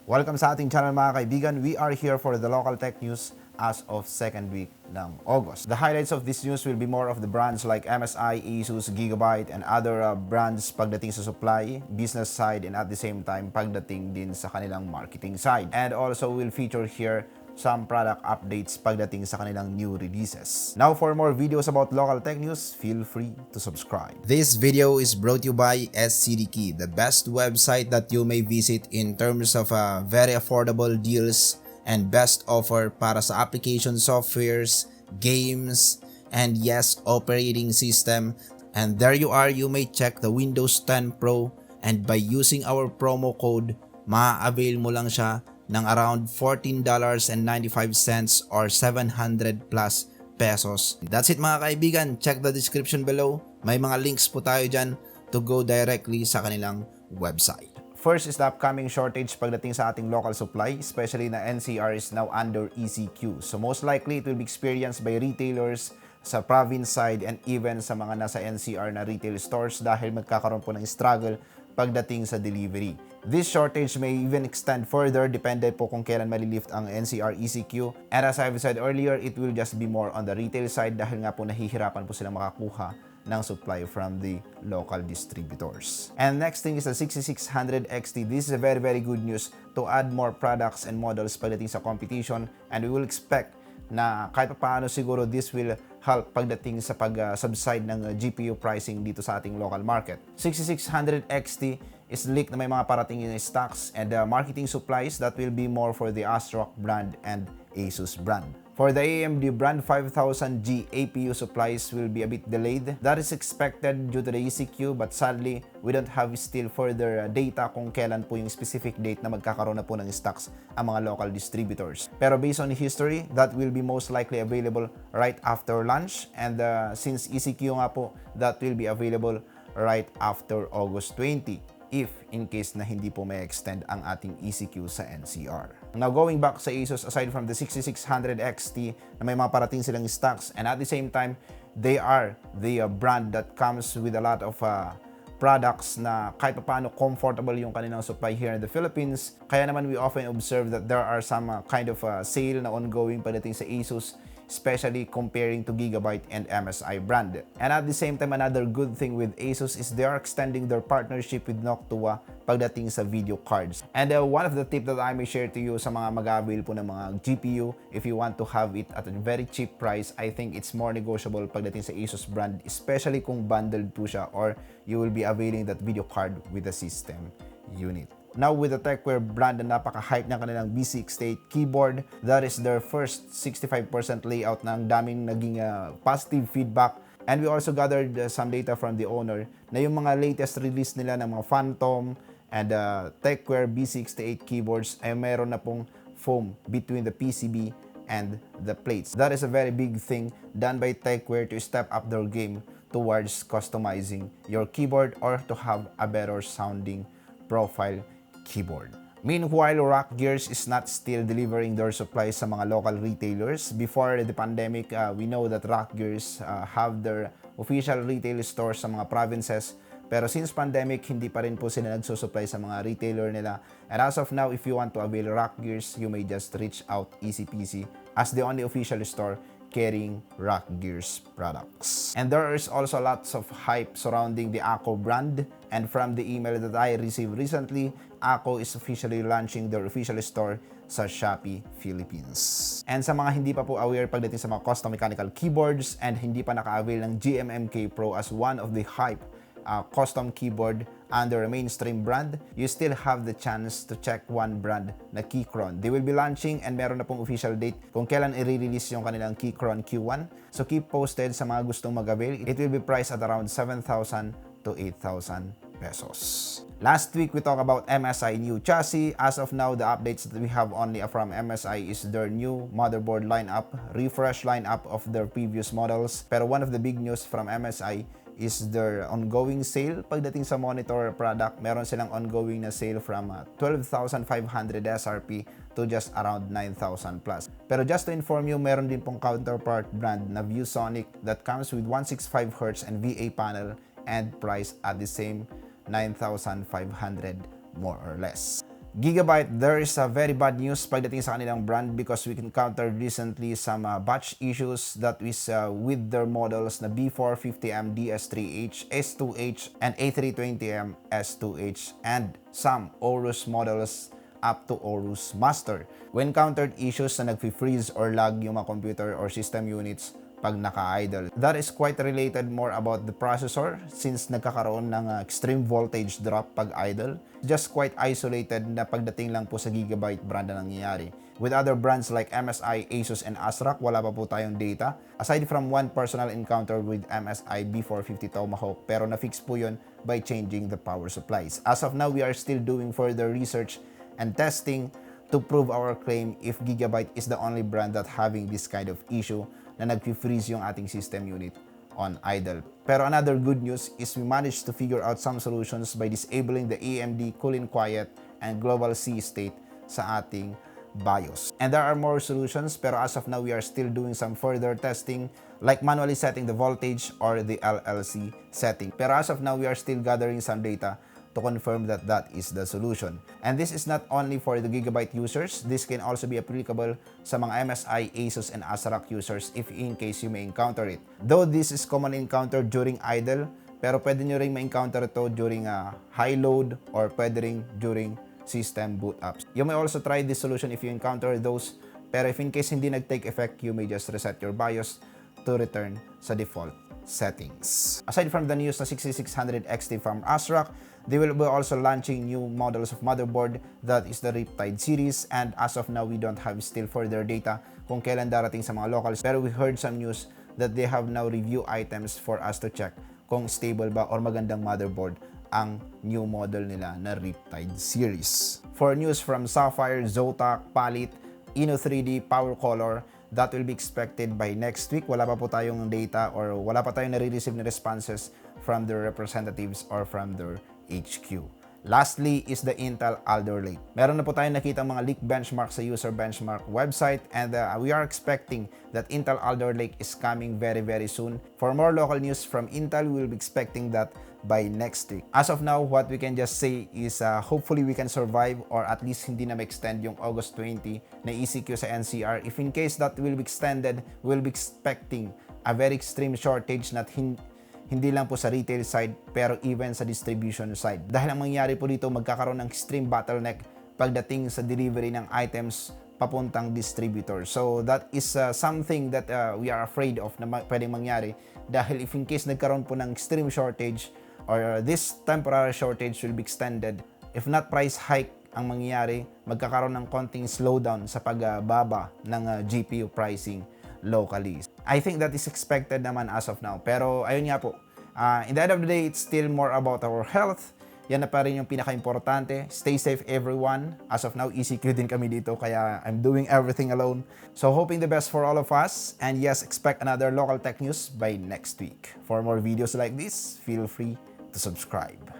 Welcome sa ating channel mga kaibigan. We are here for the local tech news as of second week ng August. The highlights of this news will be more of the brands like MSI, Asus, Gigabyte, and other brands pagdating sa supply, business side, and at the same time pagdating din sa kanilang marketing side. And also will feature here some product updates pagdating sa kanilang new releases. Now for more videos about local tech news, feel free to subscribe. This video is brought to you by Scdkey, the best website that you may visit in terms of very affordable deals and best offer para sa application softwares, games, and yes, operating system. And there you are, you may check the Windows 10 Pro, and by using our promo code, ma-avail mo lang siya ng around $14.95 or 700 plus pesos. That's it mga kaibigan. Check the description below. May mga links po tayo dyan to go directly sa kanilang website. First is the upcoming shortage pagdating sa ating local supply, especially na NCR is now under ECQ. So most likely it will be experienced by retailers sa province side and even sa mga nasa NCR na retail stores dahil magkakaroon po ng struggle pagdating sa delivery. This shortage may even extend further depende po kung kailan malilift ang NCR ECQ. And as I've said earlier, it will just be more on the retail side dahil nga po nahihirapan po silang makakuha ng supply from the local distributors. And next thing is the 6600 XT. This is a very good news to add more products and models pagdating sa competition, and we will expect na kahit paano siguro this will help pagdating sa pag-subside ng GPU pricing dito sa ating local market. 6600 XT is leaked na may mga parating in stocks and marketing supplies that will be more for the Asrock brand and Asus brand. For the AMD brand, 5000G APU supplies will be a bit delayed. That is expected due to the ECQ, but sadly, we don't have still further data kung kailan po yung specific date na magkakaroon na po ng stocks ang mga local distributors. Pero based on history, that will be most likely available right after launch, and since ECQ nga po, that will be available right after August 20. If in case na hindi po may extend ang ating ECQ sa NCR. Now going back sa Asus, aside from the 6600 XT na may mga parating silang stocks, and at the same time, they are the brand that comes with a lot of products na kahit paano comfortable yung kanilang supply here in the Philippines. Kaya naman we often observe that there are some kind of sale na ongoing pagdating sa Asus, especially comparing to Gigabyte and MSI brand. And at the same time, another good thing with Asus is they are extending their partnership with Noctua pagdating sa video cards. And one of the tip that I may share to you sa mga mag-avail po ng mga GPU, if you want to have it at a very cheap price, I think it's more negotiable pagdating sa Asus brand, especially kung bundled po siya or you will be availing that video card with the system unit. Now with the Techwear brand na napaka-hype ng kanilang B68 keyboard, that is their first 65% layout na ang daming naging positive feedback. And we also gathered some data from the owner na yung mga latest release nila ng mga Phantom and Techwear B68 keyboards ay meron na pong foam between the PCB and the plates. That is a very big thing done by Techwear to step up their game towards customizing your keyboard or to have a better sounding profile keyboard. Meanwhile, Rocgear is not still delivering their supplies sa mga local retailers. Before the pandemic, we know that Rocgear have their official retail stores sa mga provinces. Pero since pandemic, hindi pa rin po sila nagsusupply sa mga retailer nila. And as of now, if you want to avail Rocgear, you may just reach out ECPC as the only official store carrying Rocgear's products. And there is also lots of hype surrounding the Ako brand, and from the email that I received recently, Ako is officially launching their official store sa Shopee, Philippines. And sa mga hindi pa po aware pagdating sa mga custom mechanical keyboards and hindi pa naka-avail ng GMMK Pro as one of the hype custom keyboard under a mainstream brand, you still have the chance to check one brand na Keychron. They will be launching and meron na pong official date kung kailan i-release yung kanilang Keychron Q1. So keep posted sa mga gustong mag-avail. It will be priced at around 7,000 to 8,000 pesos. Last week, we talked about MSI new chassis. As of now, the updates that we have only from MSI is their new motherboard lineup, refresh lineup of their previous models. Pero one of the big news from MSI is their ongoing sale pagdating sa monitor product. Meron silang ongoing na sale from 12,500 SRP to just around 9,000 plus. Pero just to inform you, meron din pong counterpart brand na ViewSonic that comes with 165Hz and VA panel and priced at the same 9,500 more or less. Gigabyte, there is a very bad news pagdating sa kanilang brand because we encountered recently some batch issues that is with their models na B450M DS3H, S2H, and A320M S2H, and some Aorus models up to Aorus Master. We encountered issues na nag-freeze or lag yung mga computer or system units pag naka-idle. That is quite related more about the processor since nagkakaroon ng extreme voltage drop pag idle. Just quite isolated na pagdating lang po sa Gigabyte brand na nangyayari. With other brands like MSI, Asus, and Asrock, wala pa po tayong data. Aside from one personal encounter with MSI B450 Tomahawk, pero na-fix po yun by changing the power supplies. As of now, we are still doing further research and testing to prove our claim if Gigabyte is the only brand that having this kind of issue na nag-freeze yung ating system unit on idle. Pero another good news is we managed to figure out some solutions by disabling the AMD cool and quiet and global C state sa ating BIOS. And there are more solutions, pero as of now we are still doing some further testing like manually setting the voltage or the LLC setting. Pero as of now we are still gathering some data to confirm that that is the solution. And this is not only for the Gigabyte users, this can also be applicable sa mga MSI, Asus, and Asrock users if in case you may encounter it. Though this is commonly encountered during idle, pero pwede nyo rin ma-encounter ito during high load or pwede rin during system boot ups. You may also try this solution if you encounter those, pero if in case hindi nag-take effect, you may just reset your BIOS to return sa default settings. Aside from the news na 6600 XT from Asrock, they will be also launching new models of motherboard that is the Riptide series, and as of now we don't have still further data kung kailan darating sa mga locals, pero we heard some news that they have now review items for us to check kung stable ba or magandang motherboard ang new model nila na Riptide series. For news from Sapphire, Zotac, Palit, Inno3D, Power Color, that will be expected by next week. Wala pa po tayong data or wala pa tayong nare-receive na responses from their representatives or from their HQ. Lastly is the Intel Alder Lake. Meron na po tayong nakita mga leak benchmark sa user benchmark website, and we are expecting that Intel Alder Lake is coming very soon. For more local news from Intel, we will be expecting that by next week. As of now, what we can just say is hopefully we can survive or at least hindi na ma-extend yung August 20 na ECQ sa NCR. If in case that will be extended, we will be expecting a very extreme shortage na hindi lang po sa retail side pero even sa distribution side. Dahil ang mangyayari po dito, magkakaroon ng extreme bottleneck pagdating sa delivery ng items papuntang distributor. So that is something that we are afraid of na pwedeng mangyari, dahil if in case nagkaroon po ng extreme shortage or this temporary shortage will be extended, if not price hike ang mangyayari, magkakaroon ng konting slowdown sa pagbaba ng GPU pricing locally. I think that is expected naman as of now. Pero ayun nga po, in the end of the day, it's still more about our health. Yan na pa rin yung pinaka-importante. Stay safe everyone. As of now, ECQ din kami dito, kaya I'm doing everything alone. So hoping the best for all of us. And yes, expect another local tech news by next week. For more videos like this, feel free to subscribe.